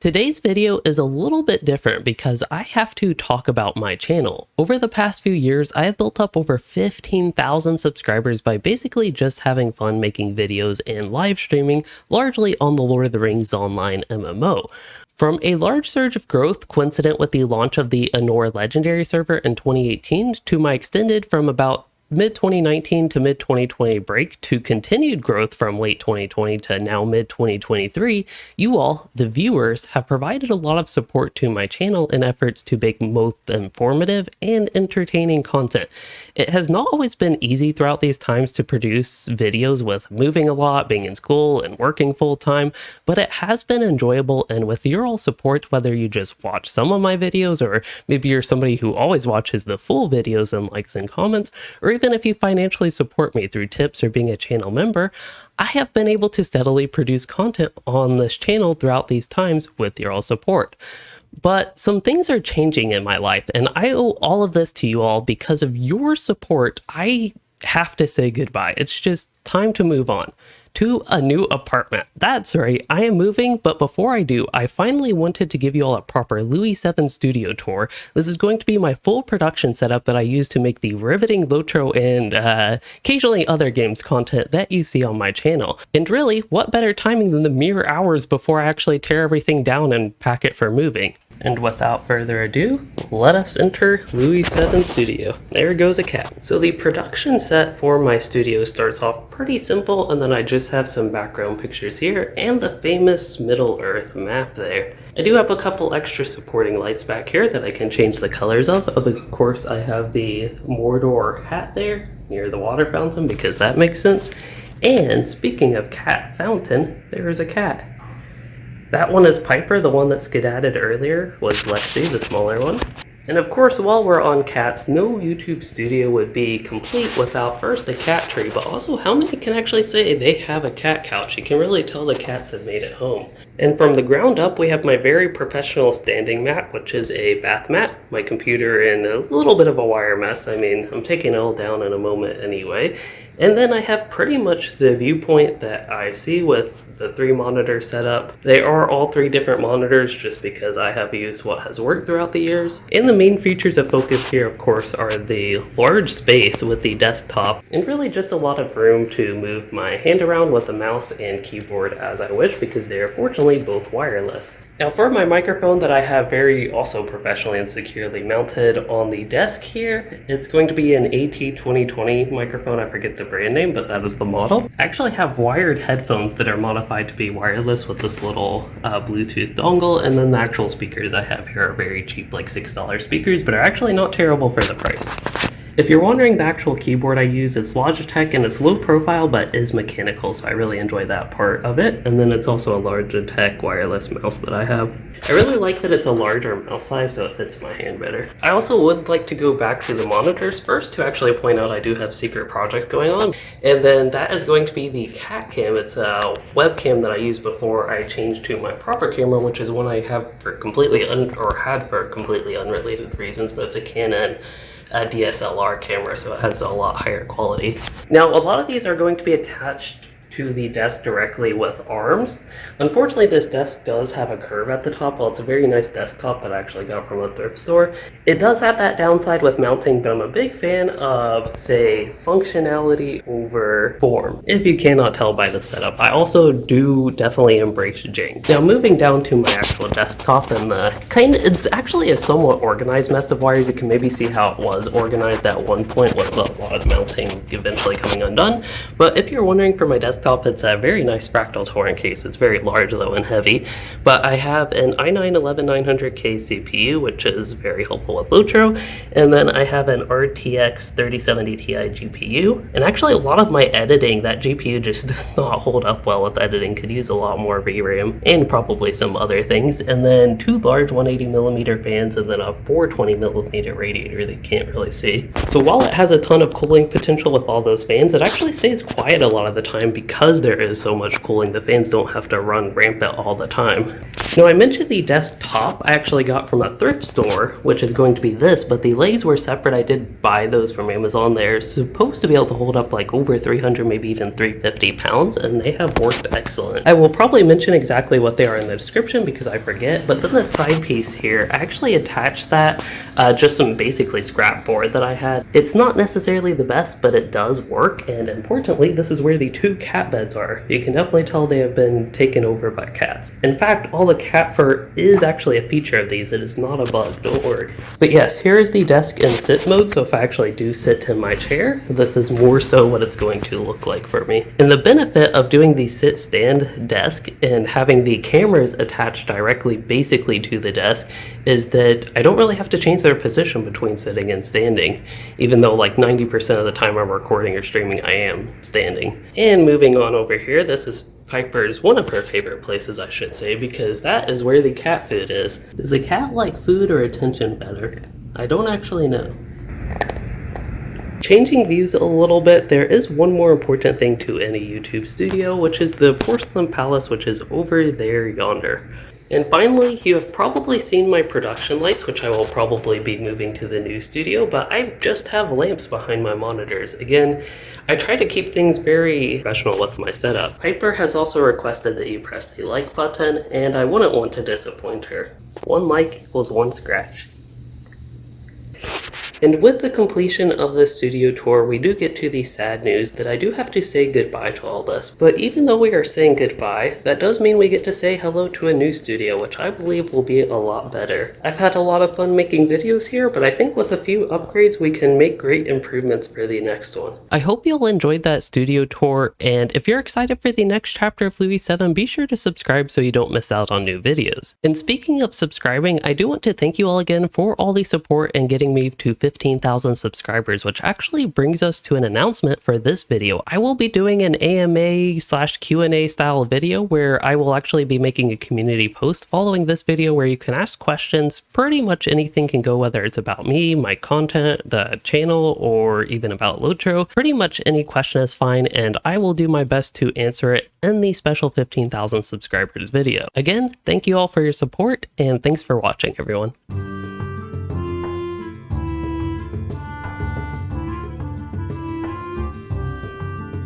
Today's video is a little bit different because I have to talk about my channel. Over the past few years, I have built up over 15,000 subscribers by basically just having fun making videos and live streaming, largely on the Lord of the Rings Online MMO. From a large surge of growth coincident with the launch of the Anor Legendary server in 2018 to my extended from about mid-2019 to mid-2020 break to continued growth from late 2020 to now mid-2023, you all, the viewers, have provided a lot of support to my channel in efforts to make both informative and entertaining content. It has not always been easy throughout these times to produce videos with moving a lot, being in school, and working full-time, but it has been enjoyable, and with your all support, whether you just watch some of my videos or maybe you're somebody who always watches the full videos and likes and comments, or even if you financially support me through tips or being a channel member, I have been able to steadily produce content on this channel throughout these times with your all support. But some things are changing in my life, and I owe all of this to you all because of your support. I have to say goodbye. It's just time to move on to a new apartment. That's right, I am moving, but before I do, I finally wanted to give you all a proper Louey7 studio tour. This is going to be my full production setup that I use to make the riveting Lotro and occasionally other games content that you see on my channel. And really, what better timing than the mere hours before I actually tear everything down and pack it for moving? And without further ado, let us enter Louey7 Studio. There goes a cat. So the production set for my studio starts off pretty simple, and then I just have some background pictures here and the famous Middle-earth map there. I do have a couple extra supporting lights back here that I can change the colors of. Of course, I have the Mordor hat there near the water fountain because that makes sense. And speaking of cat fountain, there is a cat. That one is Piper, the one that skedadded earlier was Lexi, the smaller one. And of course, while we're on cats, no YouTube studio would be complete without first a cat tree, but also how many can actually say they have a cat couch? You can really tell the cats have made it home. And from the ground up, we have my very professional standing mat, which is a bath mat, my computer, and a little bit of a wire mess. I mean, I'm taking it all down in a moment anyway. And then I have pretty much the viewpoint that I see with the 3 monitor setup. They are all 3 different monitors just because I have used what has worked throughout the years. And the main features of focus here, of course, are the large space with the desktop and really just a lot of room to move my hand around with the mouse and keyboard as I wish because they are fortunately both wireless. Now for my microphone that I have very also professionally and securely mounted on the desk here, it's going to be an AT2020 microphone. I forget the brand name, but that is the model. I actually have wired headphones that are modified to be wireless with this little Bluetooth dongle, and then the actual speakers I have here are very cheap, like $6 speakers, but are actually not terrible for the price. If you're wondering, the actual keyboard I use is Logitech, and it's low profile but is mechanical, so I really enjoy that part of it. And then it's also a Logitech wireless mouse that I have. I really like that it's a larger mouse size, so it fits my hand better. I also would like to go back to the monitors first to actually point out I do have secret projects going on. And then that is going to be the cat cam. It's a webcam that I used before I changed to my proper camera, which is one I have for completely had for completely unrelated reasons, but it's a Canon DSLR camera, so it has a lot higher quality. Now, a lot of these are going to be attached to the desk directly with arms. Unfortunately, this desk does have a curve at the top. Well, it's a very nice desktop that I actually got from a thrift store. It does have that downside with mounting, but I'm a big fan of, say, functionality over form, if you cannot tell by the setup. I also do definitely embrace jank. Now, moving down to my actual desktop, and it's actually a somewhat organized mess of wires. You can maybe see how it was organized at one point with a lot of mounting eventually coming undone. But if you're wondering, for my desktop, it's a very nice fractal torrent case. It's very large though and heavy, but I have an i9-11900K CPU, which is very helpful with Lotro, and then I have an RTX 3070 Ti GPU, and actually a lot of my editing, that GPU just does not hold up well with editing, could use a lot more VRAM, and probably some other things, and then 2 large 180mm fans, and then a 420mm radiator that you can't really see. So while it has a ton of cooling potential with all those fans, it actually stays quiet a lot of the time because because there is so much cooling, the fans don't have to run rampant all the time. Now, I mentioned the desktop I actually got from a thrift store, which is going to be this, but the legs were separate. I did buy those from Amazon. They're supposed to be able to hold up like over 300, maybe even 350 pounds, and they have worked excellent. I will probably mention exactly what they are in the description because I forget, but then the side piece here, I actually attached that, just some basically scrap board that I had. It's not necessarily the best, but it does work, and importantly, this is where the 2 cat beds are. You can definitely tell they have been taken over by cats. In fact, all the cat fur is actually a feature of these. It is not a bug, don't worry. But yes, here is the desk in sit mode, so if I actually do sit in my chair, this is more so what it's going to look like for me. And the benefit of doing the sit stand desk and having the cameras attached directly basically to the desk is that I don't really have to change their position between sitting and standing, even though like 90% of the time I'm recording or streaming I am standing. And moving on over here, this is Piper's, one of her favorite places, I should say, because that is where the cat food is. Does a cat like food or attention better? I don't actually know. Changing views a little bit, there is one more important thing to any YouTube studio, which is the porcelain palace, which is over there yonder. And finally, you have probably seen my production lights, which I will probably be moving to the new studio, but I just have lamps behind my monitors. Again, I try to keep things very professional with my setup. Piper has also requested that you press the like button, and I wouldn't want to disappoint her. 1 like equals 1 scratch. And with the completion of this studio tour, we do get to the sad news that I do have to say goodbye to all this. But even though we are saying goodbye, that does mean we get to say hello to a new studio, which I believe will be a lot better. I've had a lot of fun making videos here, but I think with a few upgrades, we can make great improvements for the next one. I hope you all enjoyed that studio tour, and if you're excited for the next chapter of Louey7, be sure to subscribe so you don't miss out on new videos. And speaking of subscribing, I do want to thank you all again for all the support and getting me to 15,000 subscribers, which actually brings us to an announcement for this video. I will be doing an AMA/Q&A style video where I will actually be making a community post following this video where you can ask questions. Pretty much anything can go, whether it's about me, my content, the channel, or even about Lotro. Pretty much any question is fine, and I will do my best to answer it in the special 15,000 subscribers video. Again, thank you all for your support, and thanks for watching, everyone.